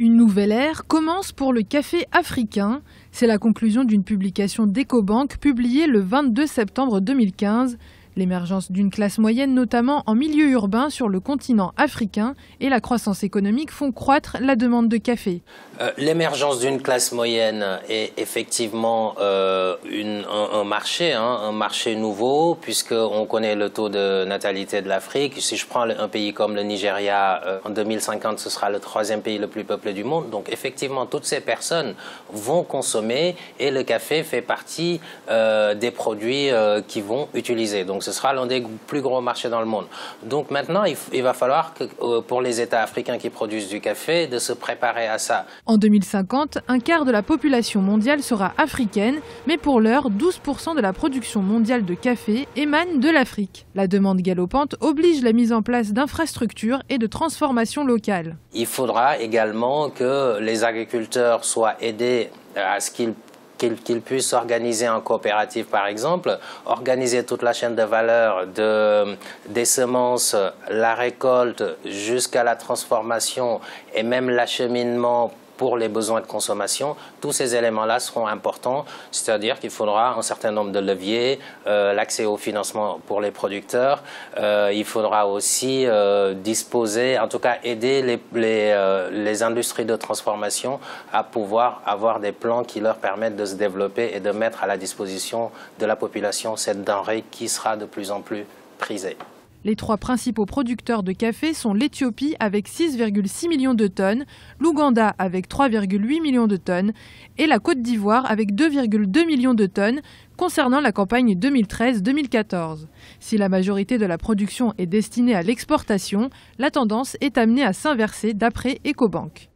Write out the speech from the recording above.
Une nouvelle ère commence pour le café africain. C'est la conclusion d'une publication d'Ecobank publiée le 22 septembre 2015. L'émergence d'une classe moyenne, notamment en milieu urbain sur le continent africain, et la croissance économique font croître la demande de café. L'émergence d'une classe moyenne est effectivement un marché nouveau, puisqu'on connaît le taux de natalité de l'Afrique. Si je prends un pays comme le Nigeria, en 2050, ce sera le 3e pays le plus peuplé du monde. Donc effectivement, toutes ces personnes vont consommer et le café fait partie des produits qu'ils vont utiliser. Donc ce sera l'un des plus gros marchés dans le monde. Donc maintenant, il va falloir que pour les États africains qui produisent du café, de se préparer à ça. En 2050, un quart de la population mondiale sera africaine, mais pour l'heure, 12% de la production mondiale de café émane de l'Afrique. La demande galopante oblige la mise en place d'infrastructures et de transformations locales. Il faudra également que les agriculteurs soient aidés à ce qu'ils puissent s'organiser en coopérative, par exemple, organiser toute la chaîne de valeur des semences, la récolte jusqu'à la transformation et même l'acheminement pour les besoins de consommation. Tous ces éléments-là seront importants, c'est-à-dire qu'il faudra un certain nombre de leviers, l'accès au financement pour les producteurs, il faudra aussi disposer, en tout cas aider les industries de transformation à pouvoir avoir des plans qui leur permettent de se développer et de mettre à la disposition de la population cette denrée qui sera de plus en plus prisée. Les trois principaux producteurs de café sont l'Éthiopie avec 6,6 millions de tonnes, l'Ouganda avec 3,8 millions de tonnes et la Côte d'Ivoire avec 2,2 millions de tonnes concernant la campagne 2013-2014. Si la majorité de la production est destinée à l'exportation, la tendance est amenée à s'inverser d'après Ecobank.